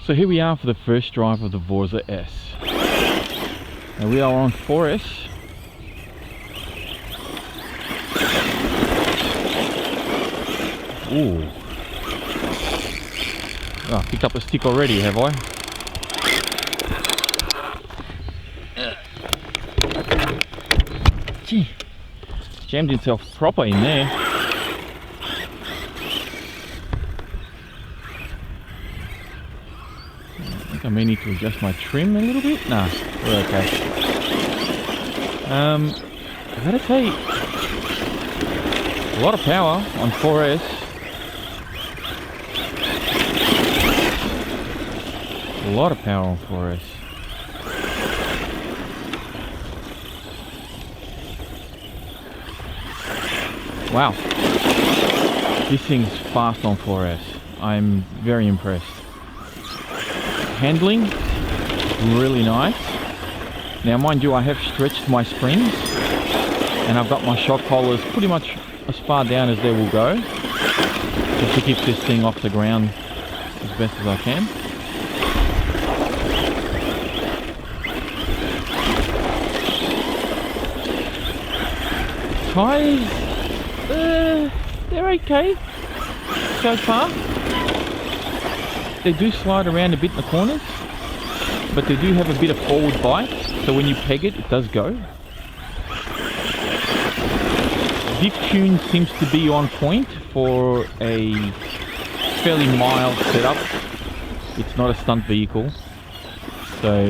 So here we are for the first drive of the Vorza S. Now we are on 4S. Ooh. Oh, I picked up a stick already, have I? Gee, jammed himself proper in there. I may need to adjust my trim a little bit. Nah, we're okay. I gotta say, a lot of power on 4S. A lot of power on 4S. Wow, this thing's fast on 4S. I'm very impressed. Handling, really nice. Now mind you, I have stretched my springs and I've got my shock collars pretty much as far down as they will go, just to keep this thing off the ground as best as I can. Tyres, they're okay so far. They do slide around a bit in the corners, but they do have a bit of forward bite, so when you peg it, it does go. Diff tune seems to be on point for a fairly mild setup. It's not a stunt vehicle, so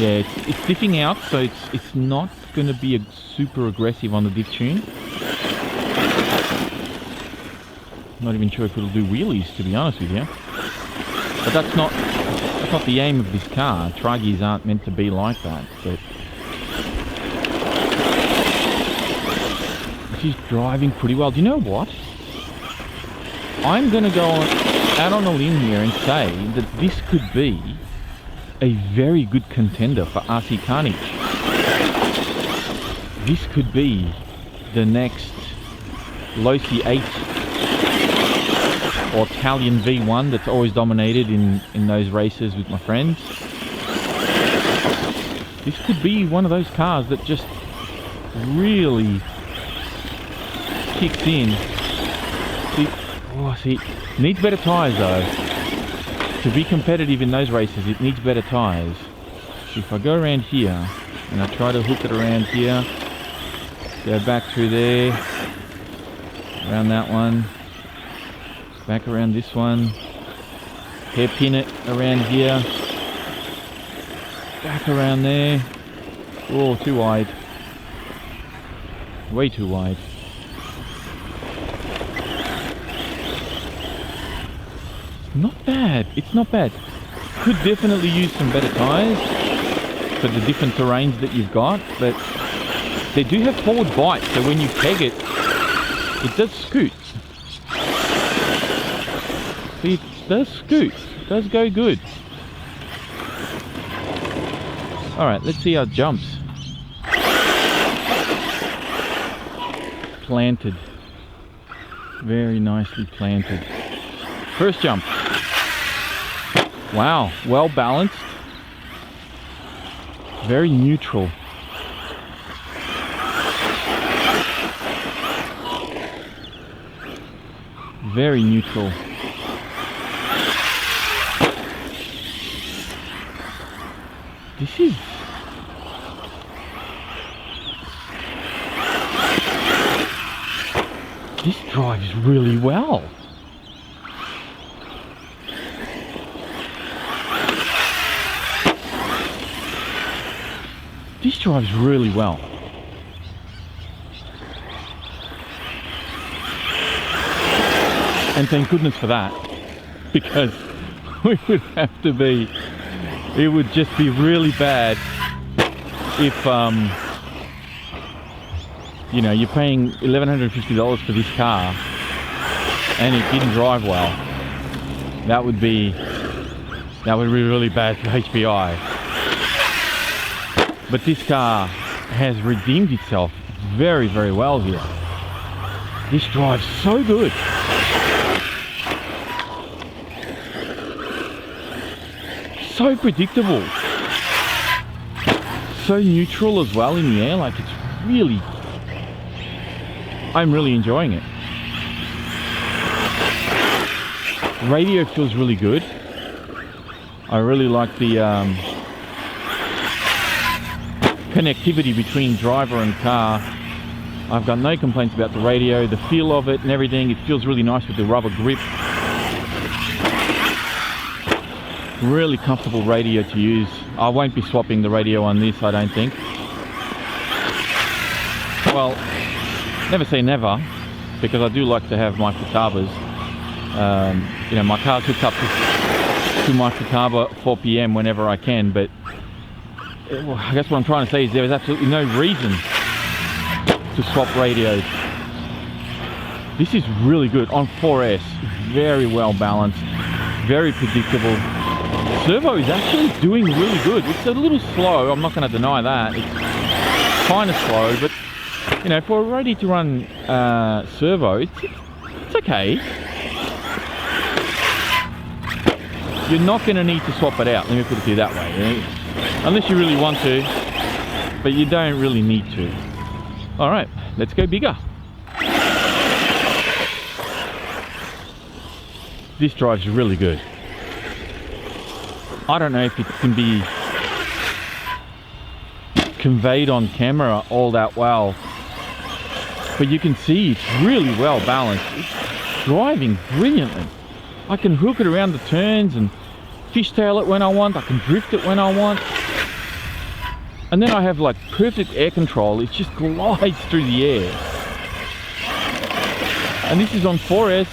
yeah, it's diffing out, so it's not going to be super aggressive on the diff tune. Not even sure if it'll do wheelies, to be honest with you. But that's not the aim of this car. Truggies aren't meant to be like that. But she's driving pretty well. Do you know what? I'm going to go out on a limb here and say that this could be a very good contender for RC Carnage. This could be the next Losi 8 or Italian V1 that's always dominated in those races with my friends. This could be one of those cars that just really kicks in. See, needs better tyres though. To be competitive in those races, it needs better tyres. So if I go around here and I try to hook it around here, go back through there, around that one, back around this one, hairpin it around here, back around there. Oh, too wide. Way too wide. Not bad, it's not bad. Could definitely use some better tyres for the different terrains that you've got, but they do have forward bite, so when you peg it, it does scoot. See, it does scoot, it does go good. Alright, let's see how it jumps. Planted. Very nicely planted. First jump. Wow, well balanced. Very neutral. Very neutral. This drives really well. This drives really well. And thank goodness for that, because we would have to be, it would just be really bad if you know, you're paying $1,150 for this car and it didn't drive well. That would be really bad for HPI. But this car has redeemed itself very, very well here. This drives so good. so predictable. So neutral as well in the air, like it's really, I'm really enjoying it. Radio feels really good. I really like the connectivity between driver and car. I've got no complaints about the radio, the feel of it and everything. It feels really nice with the rubber grip. Really comfortable radio to use. I won't be swapping the radio on this, I don't think. Well, never say never, because I do like to have my Futabas. You know, my car's hooked up to my Futaba 4 PM whenever I can, but I guess what I'm trying to say is there is absolutely no reason to swap radios. This is really good on 4S, very well balanced, very predictable. Servo is actually doing really good. It's a little slow, I'm not going to deny that. It's kind of slow, but you know, for a ready to run servo, it's okay. You're not going to need to swap it out, let me put it to you that way. You know? Unless you really want to, but you don't really need to. Alright, let's go bigger. This drives really good. I don't know if it can be conveyed on camera all that well, but you can see it's really well balanced. It's driving brilliantly. I can hook it around the turns and fishtail it when I want. I can drift it when I want. And then I have like perfect air control. It just glides through the air. And this is on 4S,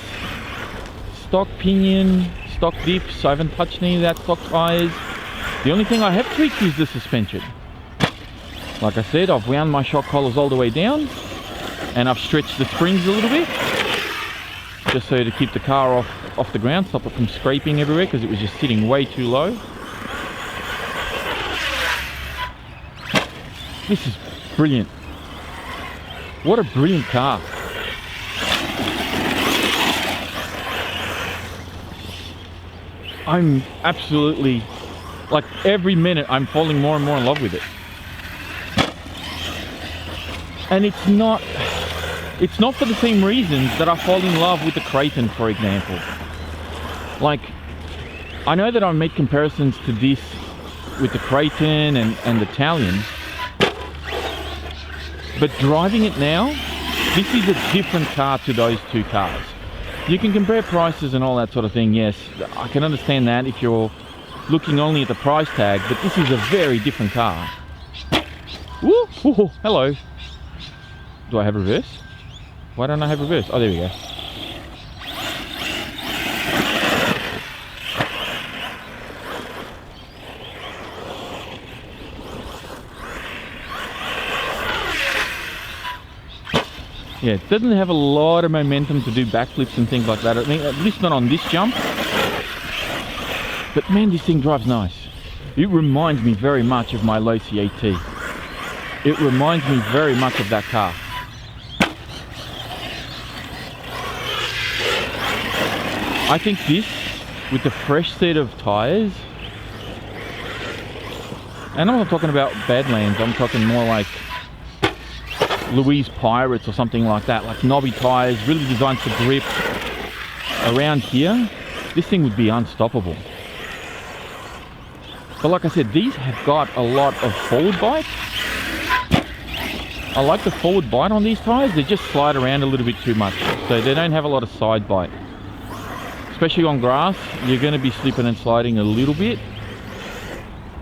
stock pinion, stock dips. I haven't touched any of that stock tires. The only thing I have tweaked is the suspension. Like I said, I've wound my shock collars all the way down and I've stretched the springs a little bit, just so to keep the car off the ground, stop it from scraping everywhere because it was just sitting way too low. This is brilliant. What a brilliant car. I'm absolutely, like every minute I'm falling more and more in love with it. And it's not for the same reasons that I fall in love with the Kraton, for example. Like, I know that I made comparisons to this with the Kraton and the Italian, but driving it now, this is a different car to those two cars. You can compare prices and all that sort of thing, yes, I can understand that if you're looking only at the price tag, but this is a very different car. Woo, woo, hello. Do I have reverse? Why don't I have reverse? Oh, there we go. Yeah, it doesn't have a lot of momentum to do backflips and things like that. I mean, at least not on this jump. But man, this thing drives nice. It reminds me very much of my low CAT. It reminds me very much of that car. I think this, with the fresh set of tyres, and I'm not talking about Badlands, I'm talking more like Louise Pirates or something like that, like knobby tyres, really designed to grip around here, this thing would be unstoppable. But like I said, these have got a lot of forward bite. I like the forward bite on these tyres, they just slide around a little bit too much, so they don't have a lot of side bite. Especially on grass, you're going to be slipping and sliding a little bit.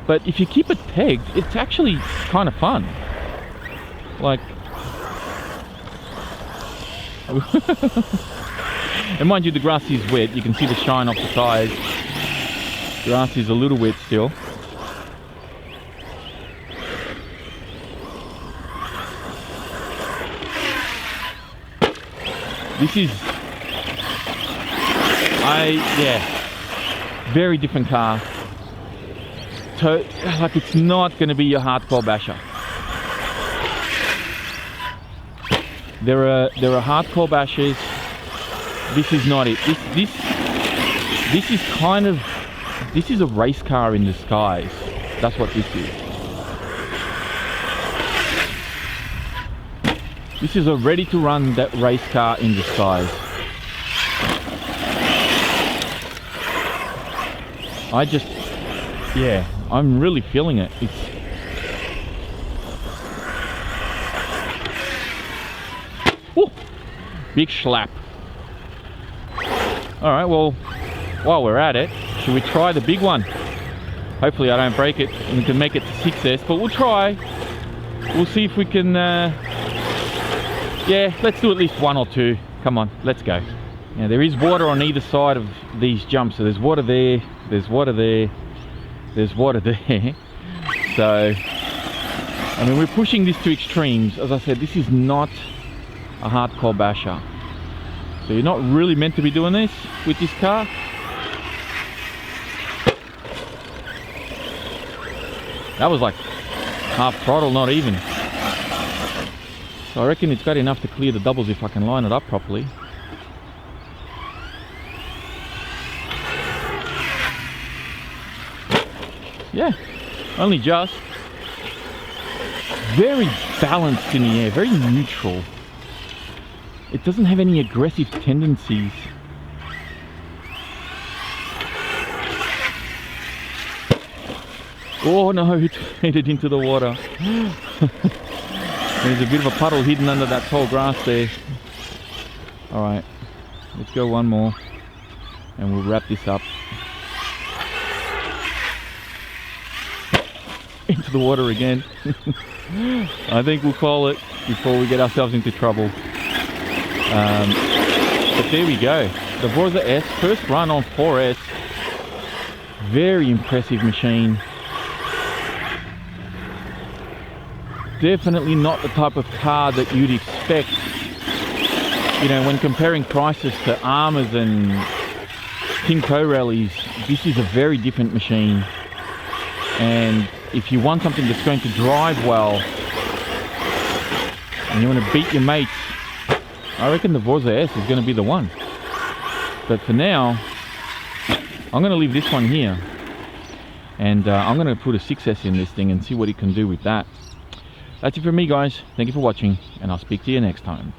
But if you keep it pegged, it's actually kind of fun. Like, and mind you, the grass is wet. You can see the shine off the tyres. Grass is a little wet still. This is, yeah, very different car. Like, it's not going to be your hardcore basher. There are hardcore bashers. This is not it. This is kind of This is a race car in disguise. That's what this is. This is a ready-to-run race car in disguise. Yeah, I'm really feeling it. Woo, big slap. Alright, well, while we're at it, should we try the big one? Hopefully I don't break it and we can make it to 6S, but we'll try. We'll see if we can, yeah, let's do at least one or two. Come on, let's go. Now there is water on either side of these jumps, so there's water there, there's water there, there's water there. So, I mean, we're pushing this to extremes. As I said, this is not a hardcore basher. So you're not really meant to be doing this with this car. That was like half throttle, not even. So I reckon it's got enough to clear the doubles if I can line it up properly. Yeah, only just. Very balanced in the air, very neutral. It doesn't have any aggressive tendencies. Oh no, it headed into the water. There's a bit of a puddle hidden under that tall grass there. Alright, let's go one more and we'll wrap this up. Into the water again. I think we'll call it before we get ourselves into trouble. But there we go. The Vorza S, first run on 4S. Very impressive machine. Definitely not the type of car that you'd expect, you know, when comparing prices to Armours and Timco rallies. This is a very different machine. And if you want something that's going to drive well and you want to beat your mates, I reckon the Vorza S is going to be the one. But for now, I'm going to leave this one here and I'm going to put a 6S in this thing and see what it can do with that. That's it for me, guys. Thank you for watching and I'll speak to you next time.